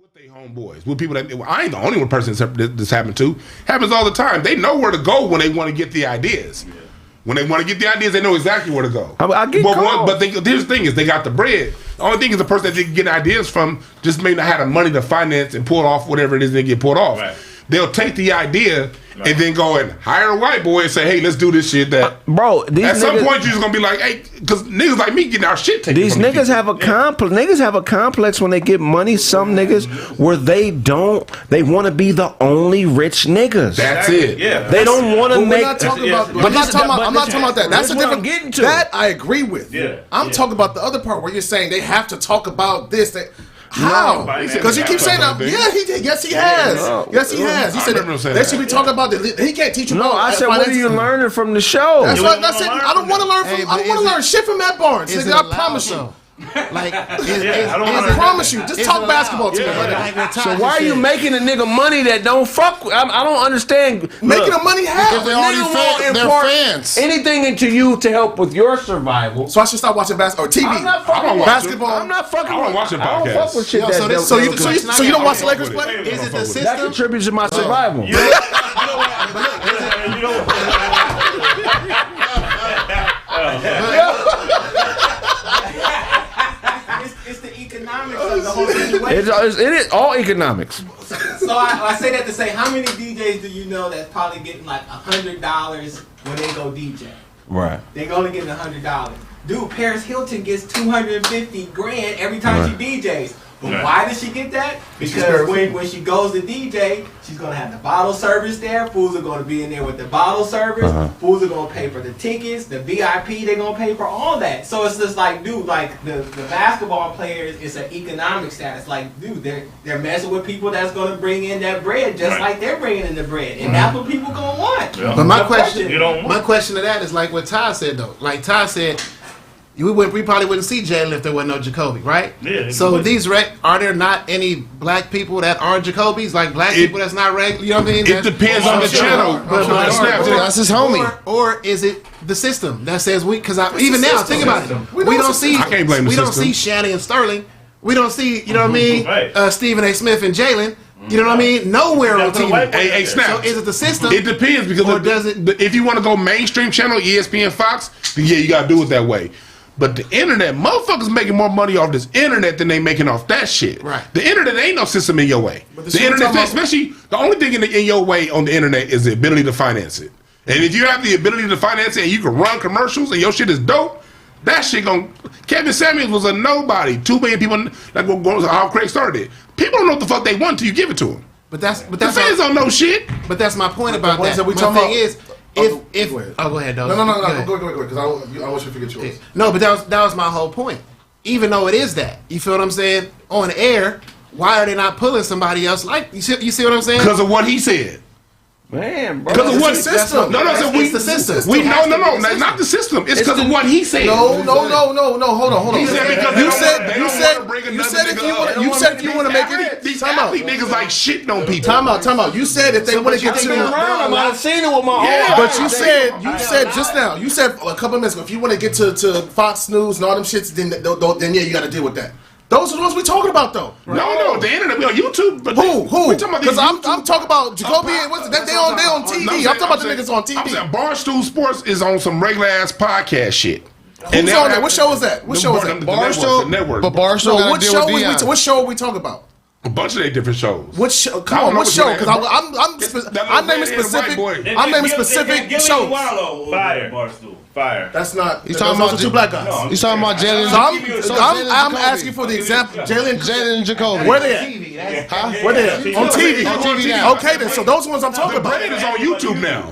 With their homeboys, with people that I ain't the only one person this happened to. Happens all the time. They know where to go when they want to get the ideas. Yeah. When they want to get the ideas, they know exactly where to go. I get but here's the thing: is they got the bread. The only thing is the person that they can get ideas from just may not have the money to finance and pull off whatever it is they get pulled off. Right. They'll take the idea and then go and hire a white boy and say, "Hey, let's do this shit." That bro, at some point you're just gonna be like, "Hey," because niggas like me getting our shit taken. These niggas have a complex. Niggas have a complex when they get money. Some niggas where they don't. They want to be the only rich niggas. That's it. Yeah, they don't want to make. I'm not talking about that. That's a different. Getting to that I agree with. Yeah, I'm talking about the other part where you're saying they have to talk about this. How? Because you keep saying that. Yeah, he did. Yes, he has. Yes, he has. He said they should be talking about it. He can't teach you. No, I said, what are you learning from the show? That's what I said. I don't want to learn from. I don't want to learn shit from Matt Barnes. Nigga, I promise you. Like, I promise you, just talk basketball to me. So why are you making a nigga money that don't fuck with? I don't understand. Making the money how? They're fans. Anything into you to help with your survival. So I should stop watching basketball or TV. I'm not fucking basketball. I'm not fucking. I don't watch it. I don't fuck with shit. So you don't watch the Lakers play? Is it the system? That contributes to my survival. It's the economics of the whole situation. It is all economics. So I say that to say, how many DJs do you know that's probably getting like $100 when they go DJ? Right. They only getting $100. Dude, Paris Hilton gets $250,000 every time she DJs. But why does she get that? Because when she goes to DJ, she's going to have the bottle service there. Fools are going to be in there with the bottle service. Fools are going to pay for the tickets. The VIP, they're going to pay for all that. So it's just like, dude, like the basketball players, it's an economic status. Like, dude, they're messing with people that's going to bring in that bread just like they're bringing in the bread. And that's what people going to want. Yeah. But my question to that is like what Ty said, though. Like Ty said, we probably wouldn't see Jalen if there wasn't no Jacoby, right? Yeah. So are there not any black people that aren't Jacobys? Like black people that's not regular? You know what I mean? It depends on the channel. That's his homie. Or is it the system that says because even now think about it. We don't see. I can't blame the system. We don't see Shannon and Sterling. We don't see. You know what I mean? Stephen A. Smith and Jalen. You know what I mean? Nowhere on TV. Hey, Snap. So is it the system? It depends because if you want to go mainstream channel, ESPN, Fox, then yeah, you got to do it that way. But the internet, motherfuckers making more money off this internet than they making off that shit. Right. The internet ain't no system in your way. The internet, especially the only thing in your way on the internet is the ability to finance it. And if you have the ability to finance it and you can run commercials and your shit is dope, that shit Kevin Samuels was a nobody. 2 million people, like how Kraig started it. People don't know what the fuck they want until you give it to them. But the fans don't know shit. But that's my point about that. My thing is. Go ahead, Doug. No, go ahead, because I want you to forget yours. No, but that was my whole point. Even though it is that, you feel what I'm saying? On air, why are they not pulling somebody else? Like you see what I'm saying? Because of what he said. Man, bro. Because of what system? It's the system. It's not the system. It's because of what he said. No. Hold on. He said because you said if you want to make it. These athlete niggas like shitting on people. Time out. You said if they want to get to. I've seen it with my own. But you said just now. You said a couple minutes ago. If you want to get to Fox News and all them shits, then yeah, you got to deal with that. Those are the ones we talking about, though. No, the internet. We on YouTube. But who? We talking about because I'm talking about Jacoby. They on TV. I'm talking about the niggas on TV. I'm saying Barstool Sports is on some regular ass podcast shit. Who's on that? What show is that? Barstool. The network. But Barstool. No, what show are we talking about? A bunch of their different shows. What show? Come on, what show? Because I'm naming specific shows. Fire. Barstool. Fire. That's not. He's talking about 2 black guys. No, he's talking about Jalen. I'm asking for the example. Jalen and Jacoby. Where they at? Where they at? On TV. Okay, then. So those ones I'm talking about. The bread is on YouTube now.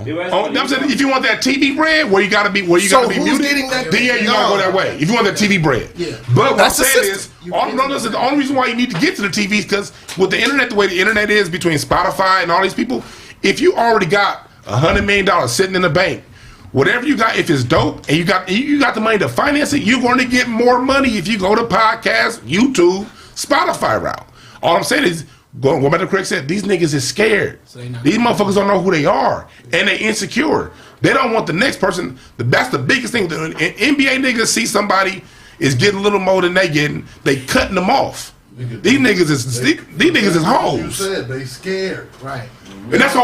I'm saying if you want that TV bread, where you gotta be muted, then yeah, you gotta go that way. If you want that TV bread. Yeah. But what I'm saying is, the only reason why you need to get to the TV is because with the internet, the way the internet is between Spotify and all these people, if you already got $100 million sitting in the bank, whatever you got, if it's dope and you got the money to finance it, you're going to get more money if you go to podcast, YouTube, Spotify route. All I'm saying is, going back to Kraig said, these niggas is scared. These motherfuckers don't know who they are, and they insecure. They don't want the next person. That's the biggest thing. The NBA niggas see somebody is getting a little more than they getting, they cutting them off. These niggas is hoes. You said they scared. Right. And that's the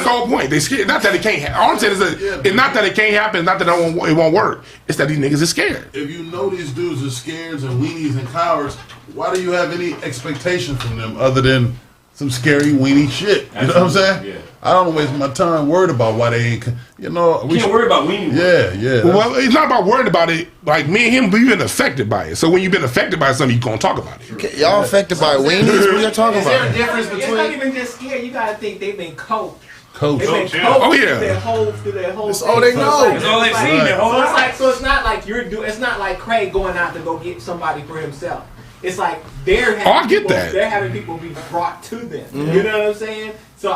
whole point. They scared. Not that it can't happen. All I'm saying is that it's not that it can't happen. It's not that it won't work. It's that these niggas are scared. If you know these dudes are scares and weenies and cowards, why do you have any expectation from them other than some scary weenie shit? You know what I'm saying? Yeah. I don't waste my time worried about why they ain't. You know, We can't worry about weenie. Yeah. Well, it's not about worrying about it. Like me and him, we've been affected by it. So when you've been affected by something, you're gonna talk about it. Y'all affected by weenies? What y'all talking Is there a about? difference It's not between? even just scared. You gotta think they've been coached. Coach. They've been Coach, yeah. coached Oh, yeah. through their whole That's thing. all they So know. it's That's all they've like- seen their whole So it's life. like, so it's not like it's not like Kraig going out to go get somebody for himself. It's like they're having I get people, that. they're having people be brought to them. You know what I'm saying? So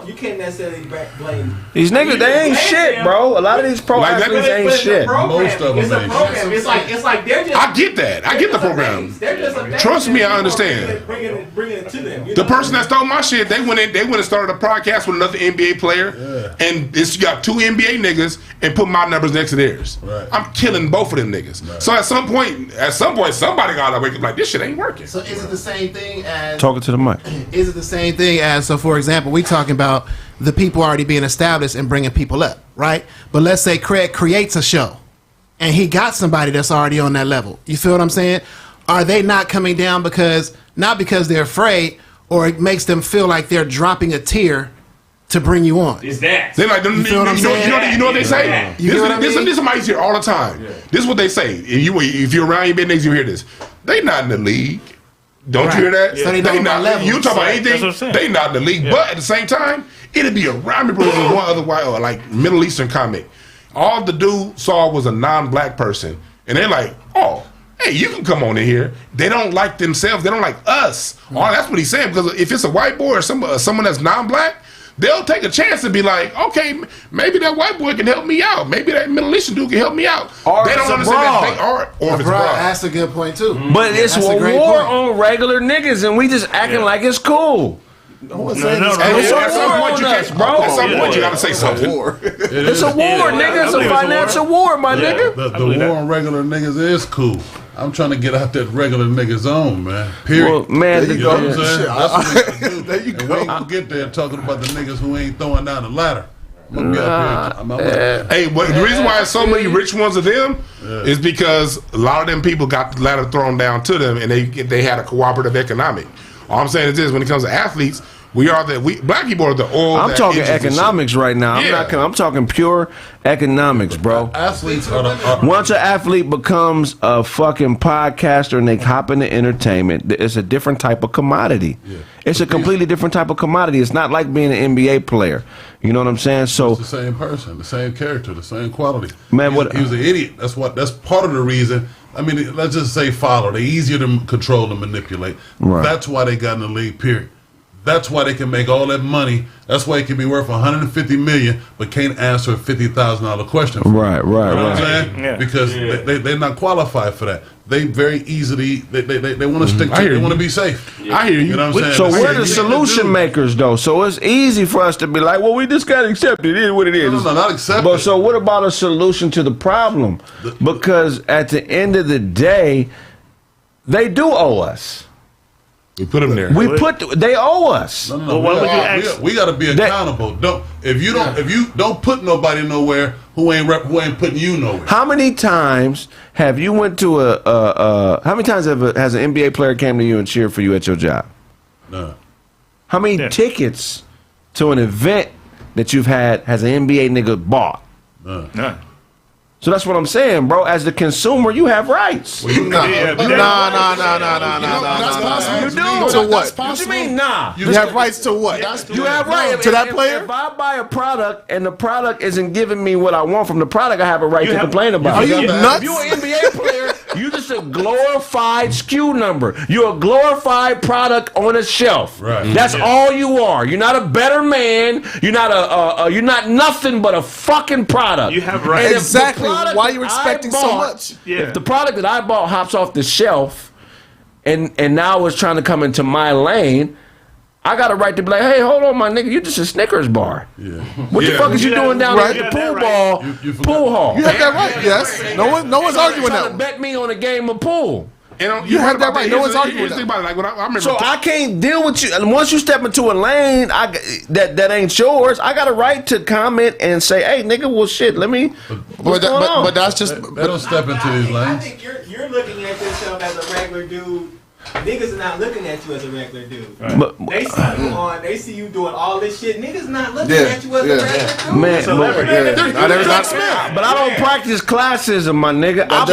you can't necessarily blame These niggas, they ain't shit, bro. A lot of these pro Like that- athletes ain't But it's a shit. program. Most of them It's a ain't program. It's like they're just. I get that. I get the program. They're just a base. Trust me, I People are understand. Bringing it to them. You The know? person that stole my shit, they went and started a podcast with another NBA player, and it's got 2 NBA niggas and put my numbers next to theirs. Right. I'm killing both of them niggas. Right. So at some point, somebody gotta wake up like this shit ain't working. So is it the same thing as? Talking to the mic. Is it the same thing as? So for example, we talking about the people already being established and bringing people up, right? But let's say Kraig creates a show, and he got somebody that's already on that level. You feel what I'm saying? Are they not coming down not because they're afraid, or it makes them feel like they're dropping a tier to bring you on? It's that. They like them. You feel what I'm saying? You know what they say? Yeah. You get what I This mean? is somebody hear all the time. This is what they say. If you're around your big niggas, you hear this. They not in the league. Don't Right. you hear that? So they know my level. You talk about Right. That's anything? what I'm saying. They not in the league. But at the same time, it'll be around. I remember there was one other white, like Middle Eastern comic. All the dude saw was a non-black person, and they're like, "Oh, hey, you can come on in here." They don't like themselves. They don't like us. Oh, that's what he's saying. Because if it's a white boy or someone that's non-black, they'll take a chance and be like, okay, maybe that white boy can help me out. Maybe that Middle Eastern dude can help me out. Or They if don't it's understand abroad. that they are, or if it's Bro, abroad. that's a good point too. But it's That's a a great war point. on regular niggas, and we just acting like it's cool. No. It's Hey, a at some war point you on us, can't- bro. At some point you gotta say something. It's a war, nigga. It's a financial war, my nigga. The war on regular niggas is cool. I'm trying to get out that regular nigga zone, man. Period. Well, man, you know what I'm saying? Shit, That's what we can do. There you And go. we ain't gonna get there talking about the niggas who ain't throwing down the ladder. I'm gonna be up here. Hey, but the reason why there's so many rich ones of them is because a lot of them people got the ladder thrown down to them, and they had a cooperative economic. All I'm saying is this: when it comes to athletes, black people are the oil. I'm that talking engines and economics right now. Yeah. I'm talking pure economics, bro. Athletes are the. Once an athlete becomes a fucking podcaster and they hop into entertainment, it's a different type of commodity. Yeah. It's a completely different type of commodity. It's not like being an NBA player. You know what I'm saying? So It's the same person, the same character, the same quality. Man, he was an idiot. That's part of the reason. I mean, let's just say follow. They're easier to control and manipulate. Right. That's why they got in the league. Period. That's why they can make all that money. That's why it can be worth $150 million, but can't answer a $50,000 question. Right. You know what I'm saying? Yeah. Because they're not qualified for that. They very easily they want to stick I to. hear They you. want to be safe. I hear you. You know what I'm saying? So That's we're it. the You solution do. makers, though. So it's easy for us to be like, well, we just got to accept it. It is what it is. No, not accept But it. so what about a solution to the problem? Because at the end of the day, they do owe us. We put them there. They owe us. No, Well, why would you ask- we got to be accountable. If you don't put nobody nowhere who ain't putting you nowhere. How many times have you went to how many times has an NBA player came to you and cheered for you at your job? No. How many tickets to an event that you've had has an NBA nigga bought? None. So that's what I'm saying, bro. As the consumer, you have rights. Nah. That's possible. You do. To what? What you mean, nah? You have rights to what? You have right To that player? If I buy a product and the product isn't giving me what I want from the product, I have a right to complain about Are it. you nuts? If you're an NBA player, you just a glorified SKU number. You're a glorified product on a shelf. Right. That's all you are. You're not a better man. You're not you're not nothing but a fucking product. You have rights. And if the Exactly. product Why you that expecting I so bought- much? Yeah. If the product that I bought hops off the shelf and now it's trying to come into my lane, I got a right to be like, hey, hold on, my nigga, you just a Snickers bar. Yeah. What the fuck is you You doing have- down right. at You the have pool that right. ball, You forgot. pool hall? You have that right. Yes. No one's arguing trying that to one. bet me on a game of pool. And You have that right. No one's arguing with that. About it. Like, when I remember. So I can't deal with you. And once you step into a lane that ain't yours, I got a right to comment and say, "Hey, nigga, well, shit, let me." But that's just. They don't step into his I lanes. think you're looking at yourself as a regular dude. Niggas are not looking at you as a regular dude. But, They see you doing all this shit. Niggas not looking at you as a regular dude. man, But I don't practice classism, my nigga. That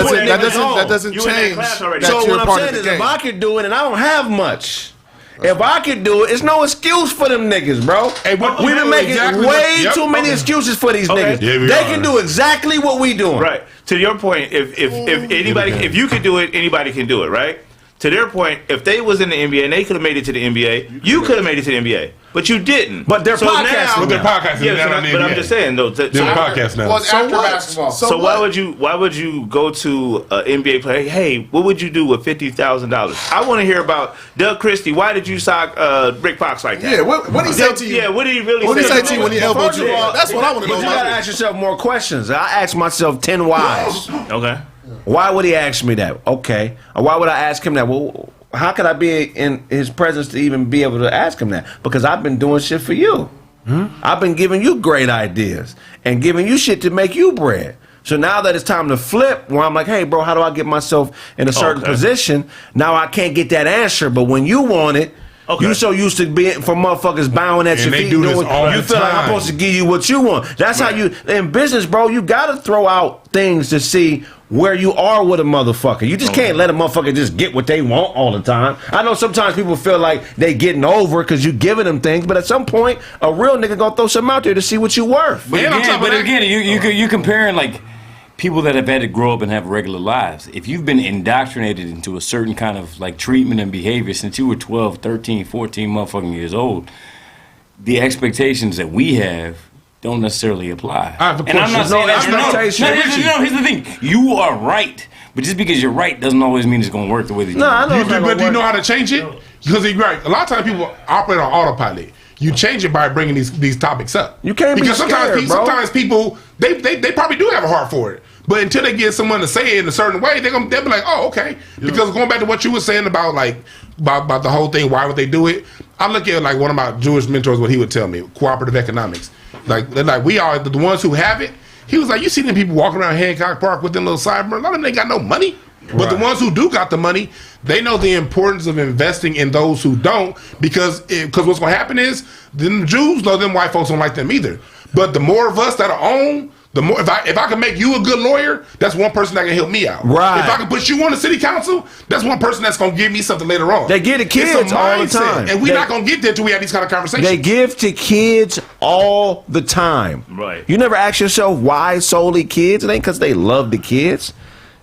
doesn't You in that change. class already. that So you're what I'm part of saying the is, game. if I could do it, and I don't have much. If I could do it, it's no excuse for them niggas, bro. Hey, but We've been making way too many excuses for these niggas. Yeah, we they are. can do exactly what we doing. Right. To your point, if anybody, if you could do it, anybody can do it, right? To their point, if they was in the NBA and they could have made it to the NBA, you could have made it to the NBA, but you didn't. But they're podcasting now- now. But they're podcasting. Yeah, They're not in the but I'm NBA. just saying though. They're podcast now. Well, after basketball. So why would you go to an NBA player? Hey, what would you do with $50,000? I want to hear about Doug Christie. Why did you sock Rick Fox like that? Yeah, what did he say to you? Yeah, what did he really What did he say say to you when he elbowed First you? of all, That's what I want to But know. you gotta ask yourself more questions. I ask myself 10 whys. Okay. Why would he ask me that? Okay. Or why would I ask him that? Well, how could I be in his presence to even be able to ask him that? Because I've been doing shit for you. I've been giving you great ideas and giving you shit to make you bread. So now that it's time to flip, where I'm like, hey, bro, how do I get myself in a certain position? Now I can't get that answer, but when you want it, you so used to being for motherfuckers bowing at And your they feet, do this doing, all you the feel like I'm time. supposed to give you what you want. That's how you in business, bro. You gotta throw out things to see where you are with a motherfucker. You just can't let a motherfucker just get what they want all the time. I know sometimes people feel like they getting over because you giving them things, but at some point, a real nigga gonna throw something out there to see what you worth. But And on top of that- again, you comparing like people that have had to grow up and have regular lives. If you've been indoctrinated into a certain kind of like treatment and behavior since you were 12, 13, 14 motherfucking years old, the expectations that we have don't necessarily apply. I have a And I'm not question. saying that No, no, here's the thing. You are right. But just because you're right doesn't always mean it's going to work the way that you No, I know. You it's do, not but gonna do you know work. how to change it? Because you're right. A lot of times people operate on autopilot. You change it by bringing these topics up. You can't be because scared, bro. sometimes people they probably do have a heart for it, but until they get someone to say it in a certain way, they'll be like, oh, okay. Because going back to what you were saying about about the whole thing, why would they do it? I look at like one of my Jewish mentors, what he would tell me, cooperative economics. Like we are the ones who have it. He was like, you see them people walking around Hancock Park with them little sideburns. A lot of them ain't got no money. But the ones who do got the money, they know the importance of investing in those who don't, because what's going to happen is them Jews know them white folks don't like them either. But the more of us that are on, the more if I can make you a good lawyer, that's one person that can help me out. Right. If I can put you on the city council, that's one person that's going to give me something later on. They give the kids It's a all the mindset, time. and we're not going to get there until we have these kind of conversations. They give to kids all the time. Right. You never ask yourself why solely kids? It ain't because they love the kids.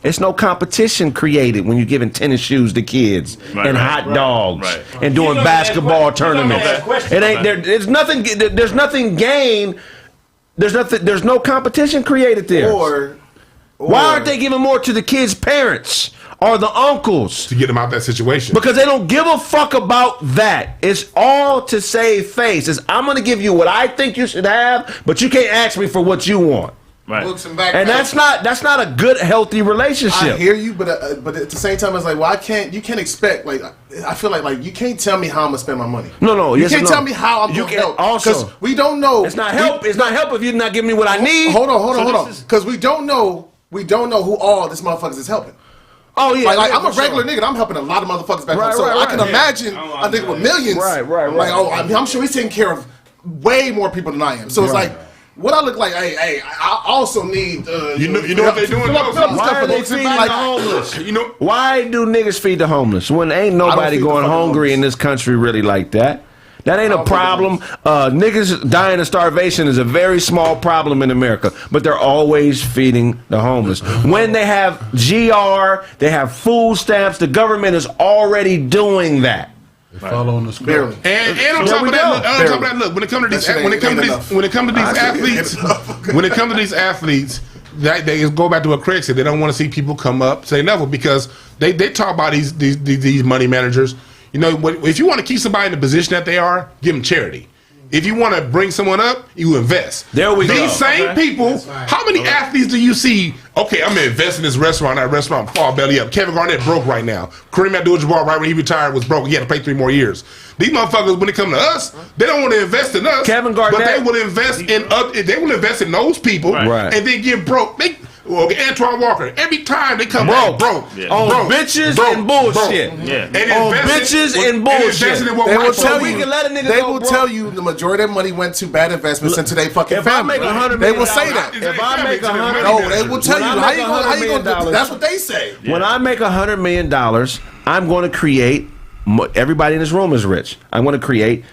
It's no competition created when you're giving tennis shoes to kids and hot dogs and doing basketball tournaments. It ain't there. There's nothing. There's nothing gained. There's no competition created there. Or Why aren't they giving more to the kids' parents or the uncles? to get them out of that situation. Because they don't give a fuck about that. It's all to save face. It's, I'm going to give you what I think you should have, but you can't ask me for what you want. Right. books and backpacks. And that's not a good, healthy relationship. I hear you, but at the same time, it's like, well, you can't expect, like, I feel like you can't tell me how I'm gonna spend my money. No, you yes or can't no. tell me how I'm You gonna can't- help. also- because we don't know. It's not help. It's not help if you're not giving me what I need. Hold on, because we don't know who all this motherfuckers is helping. Oh yeah, Like yeah, I'm a for regular sure. nigga. And I'm helping a lot of motherfuckers back Right, home. So right, I can right. imagine a nigga with millions. Right. Like, oh, I'm sure he's taking care of way more people than I am. So it's like, what I look like, hey, I also need. You know what they doing? Fill up the Why stuff are for they those feeding like, the homeless? You know, Why do niggas feed the homeless when ain't nobody feed the going fucking hungry homeless. in this country really like that? That ain't a don't feed the problem. Niggas dying of starvation is a very small problem in America, but they're always feeding the homeless. When they have GR, they have food stamps, the government is already doing that. They follow on the script. barely. and on There top we of that, go. look, when it comes to these, That shit when it comes to ain't these, enough. when it comes to these athletes, when it comes to these athletes, they go back to what Craig said. They don't want to see people come up, say level, because they talk about these money managers. You know, if you want to keep somebody in the position that they are, give them charity. If you want to bring someone up, you invest. There we go. These same people, how many athletes do you see? Okay, I'm going to invest in this restaurant. That restaurant fall belly up. Kevin Garnett broke right now. Kareem Abdul-Jabbar, right when he retired, was broke. He had to pay 3 more years. These motherfuckers, when it come to us, they don't want to invest in us. Kevin Garnett, but they will invest in those people, right. And then get broke. Antoine Walker, every time they come broke, broke. Yeah. On bitches and bullshit. Yeah. And on bitches and bullshit. They will tell you the majority of money went to bad investments into their fucking family. They will say that. If I make $100 no, they will tell you how you going to. That's what they say. When I make $100 million, I'm going to create. Everybody in this room is rich. I'm going to create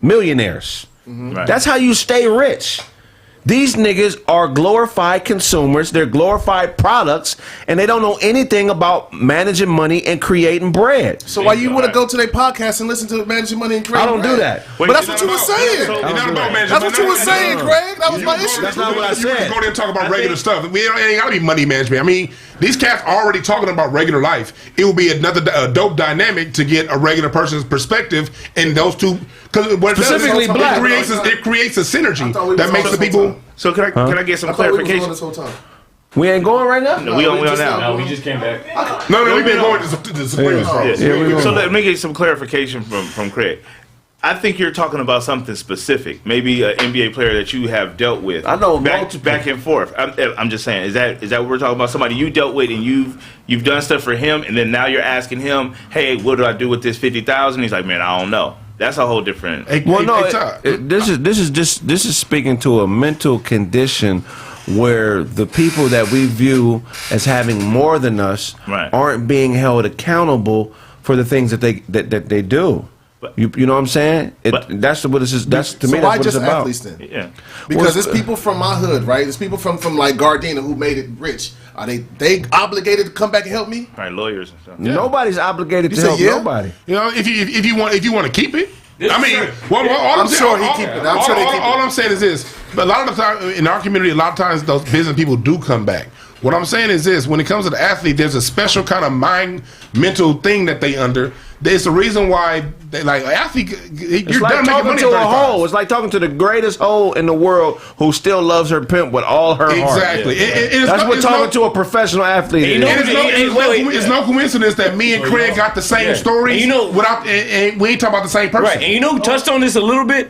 millionaires. Right. That's how you stay rich. These niggas are glorified consumers. They're glorified products, and they don't know anything about managing money and creating bread. So why you want to go to their podcast and listen to managing money and creating bread? I don't do that. But that's what you were saying. That's what you were saying, Craig. That was my issue. That's not what I said. You go there and talk about regular stuff. It ain't got to be money management. I mean, these cats are already talking about regular life. It will be another dope dynamic to get a regular person's perspective in those two. Specifically black. It creates a synergy that makes the people. So can I get some clarification? This whole time. We ain't going right now? No, we on now. No, we just came back. No, we've been going to the Supreme. So let me get some clarification from Craig. I think you're talking about something specific, maybe an NBA player that you have dealt with. I know back and forth. I'm just saying, is that what we're talking about? Somebody you dealt with and you've done stuff for him, and then now you're asking him, hey, what do I do with this $50,000? He's like, man, I don't know. That's a whole different. This is speaking to a mental condition where the people that we view as having more than us aren't being held accountable for the things that they do. You know what I'm saying? That's what this is. That's to me. That's what it's about. Athletes then? Yeah, because it's people from my hood, right? It's people from like Gardena who made it rich. Are they obligated to come back and help me? Right, lawyers and stuff. Yeah. Nobody's obligated to help nobody. You know, if you want to keep it. I'm sure he keep it. All I'm saying is this. But a lot of the time in our community, a lot of times those business people do come back. What I'm saying is this: when it comes to the athlete, there's a special kind of mental thing that they under. There's a reason why they like athlete. You're like done talking making money to a hoe. It's like talking to the greatest hoe in the world who still loves her pimp with all her heart. Exactly. That's what talking to a professional athlete is. It's no coincidence that me and Craig got the same stories. And we ain't talking about the same person. Right. And you know who touched on this a little bit?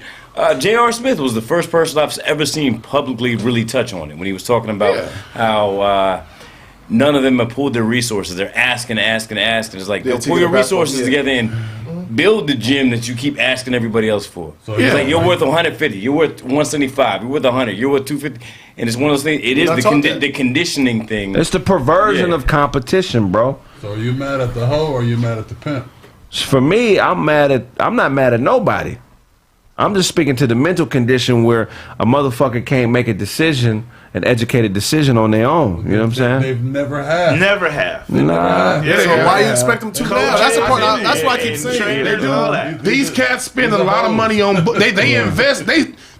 J.R. Smith was the first person I've ever seen publicly really touch on it when he was talking about how none of them have pulled their resources. They're asking. It's like, pull your resources together and build the gym that you keep asking everybody else for. So, it's like, you're worth 150, you're worth 175, you're worth 100, you're worth 250. And it's one of those things, it is the conditioning thing. It's the perversion of competition, bro. So are you mad at the hoe or are you mad at the pimp? For me, I'm not mad at nobody. I'm just speaking to the mental condition where a motherfucker can't make a decision, an educated decision on their own. You know what I'm saying? They've never have. Never have. Nah. So why you expect them to now? That's the point. That's why I keep saying. These cats spend a lot of money on. They invest.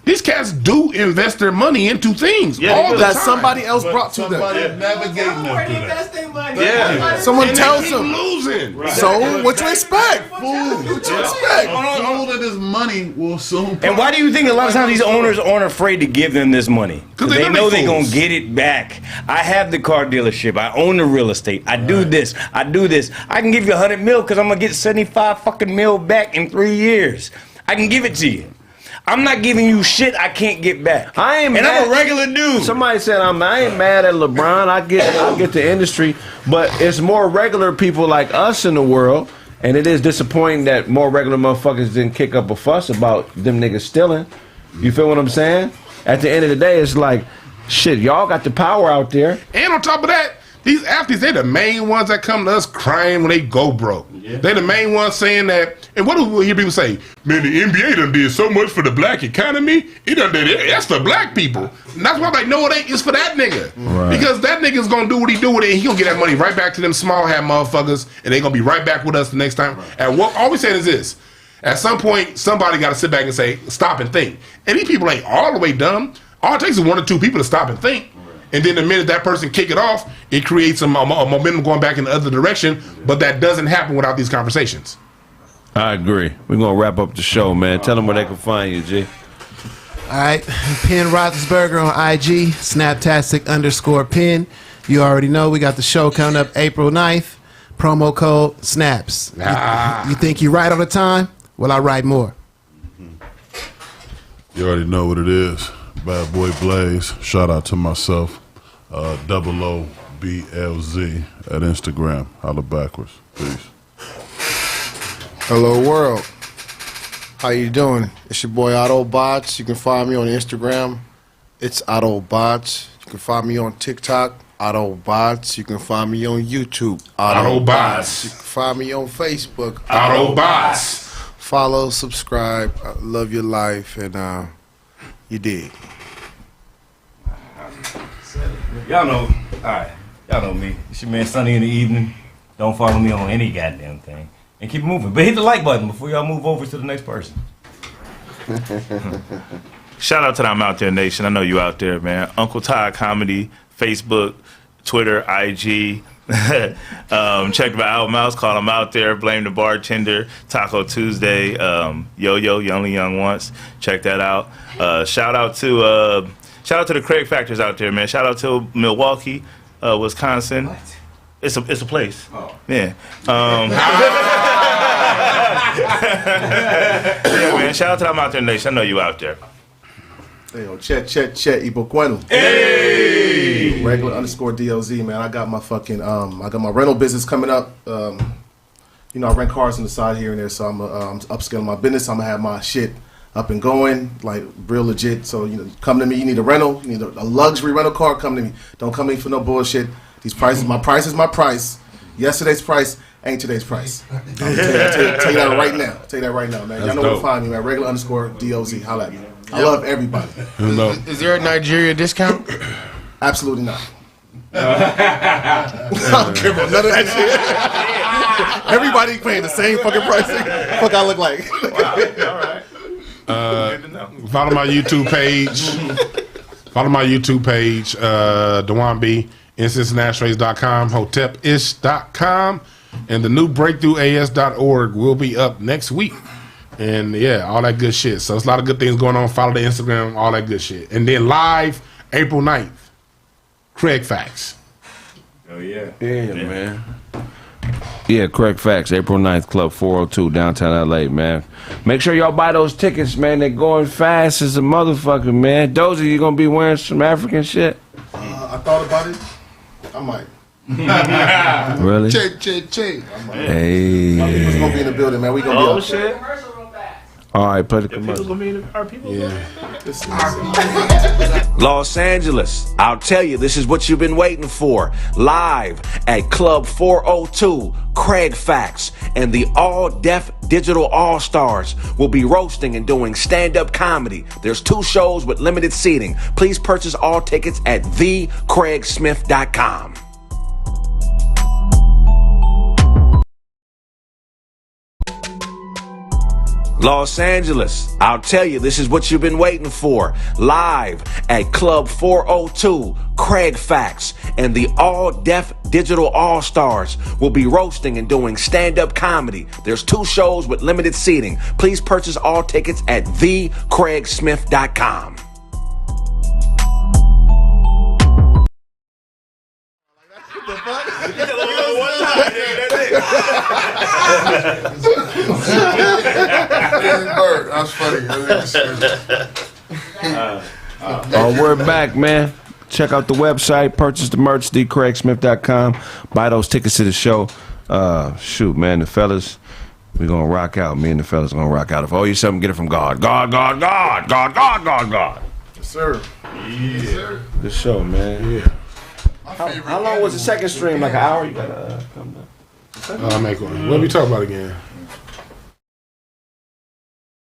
These cats do invest their money into things all the time. Somebody else brought to them. Navigating them. Yeah. Someone tells them. Losing. Right. So what you expect? What you expect? All of this money will soon. And why do you think a lot of times these owners aren't afraid to give them this money? Because they know they're going to get it back. I have the car dealership. I own the real estate. I do this. I do this. I can give you $100 million because I'm going to get 75 fucking mil back in 3 years. I can give it to you. I'm not giving you shit I can't get back. I'm a regular dude. Somebody said I ain't mad at LeBron. I get the industry, but it's more regular people like us in the world, and it is disappointing that more regular motherfuckers didn't kick up a fuss about them niggas stealing. You feel what I'm saying? At the end of the day, it's like, shit, y'all got the power out there. And on top of that, these athletes, they're the main ones that come to us crying when they go broke. Yeah. They're the main ones saying that. And what do we hear people say? Man, the NBA done did so much for the black economy. It done did it. That's for black people. And that's why I'm like, no, it ain't. It's for that nigga. Right. Because that nigga's going to do what he do with it. And he going to get that money right back to them small hat motherfuckers. And they going to be right back with us the next time. Right. And what all we saying is this. At some point, somebody got to sit back and say, stop and think. And these people ain't all the way dumb. All it takes is 1 or 2 people to stop and think. And then the minute that person kick it off, it creates a momentum going back in the other direction. But that doesn't happen without these conversations. I agree. We're going to wrap up the show, man. Tell them where they can find you, G. All right. Penn Roethlisberger on IG, Snaptastic_Penn. You already know we got the show coming up April 9th. Promo code SNAPS. You think you right on the time? Well, I write more. You already know what it is. Bad Boy Blaze. Shout out to myself. OOBLZ at Instagram. Holla backwards. Peace. Hello world. How you doing? It's your boy Autobots. You can find me on Instagram. It's Autobots. You can find me on TikTok. Autobots. You can find me on YouTube. Autobots. You can find me on Facebook. Autobots. Follow, subscribe. Love your life, and you dig. Y'all know, alright, y'all know me. It's your man Sunny in the evening. Don't follow me on any goddamn thing. And keep moving. But hit the like button before y'all move over to the next person. Shout out to the I'm Out There Nation. I know you out there, man. Uncle Todd Comedy, Facebook, Twitter, IG. Check my album out. It's called I'm Out There. Blame the Bartender. Taco Tuesday. Yo-Yo, You Only Young Once. Check that out. Shout out to the Kraig Factors out there, man. Shout out to Milwaukee, Wisconsin. What? It's a place. Oh. Yeah. Yeah, man. Shout out to the I'm Out There Nation. I know you out there. Hey, yo, Chet, Ibo Bueno. Hey! Regular _DOZ, man. I got my fucking, I got my rental business coming up. You know, I rent cars on the side here and there, so I'm upscaling my business. I'm gonna have my shit up and going, like real legit. So, you know, come to me. You need a rental, you need a luxury rental car, come to me. Don't come to me for no bullshit. These prices, my price is my price. Yesterday's price ain't today's price. Tell you that right now. Tell you that right now, man. Y'all know where to find me, man. Regular _DOZ. Holla at me. I love everybody. Is there a Nigeria discount? Absolutely not. I don't care about none of that shit. Everybody paying the same fucking price. Fuck I look like. Good to know. Follow my YouTube page. Dewan B. InstanceNashRace.com, HotepIsh.com, and the new BreakthroughAS.org will be up next week. And yeah, all that good shit. So it's a lot of good things going on. Follow the Instagram, all that good shit. And then live April 9th, Kraig Facts. Oh, yeah. Yeah, man. Yeah, Kraig Facts, April 9th, Club 402, downtown LA, man. Make sure y'all buy those tickets, man. They're going fast as a motherfucker, man. Dozy, you gonna be wearing some African shit? I thought about it. I might. Really? Che. Hey. My people's gonna be in the building, man. We gonna be up. Shit. All right, play the commercial. Los Angeles, I'll tell you, this is what you've been waiting for. Live at Club 402, Kraig Facts, and the all-deaf digital all-stars will be roasting and doing stand-up comedy. There's 2 shows with limited seating. Please purchase all tickets at thekraigsmith.com. Los Angeles, I'll tell you, this is what you've been waiting for. Live at Club 402, Kraig Facts, and the all-deaf digital all-stars will be roasting and doing stand-up comedy. There's 2 shows with limited seating. Please purchase all tickets at thekraigsmith.com. That's funny. We're back, man. Check out the website, purchase the merch, thekraigsmith.com. Buy those tickets to the show. Shoot, man, the fellas, we gonna rock out. Me and the fellas gonna rock out. If I owe you something, get it from God. God. Yes, sir. Yeah. Good show, man. Yeah. How long was the second stream? Like an hour? You gotta come down. Make one. What are we talking about again?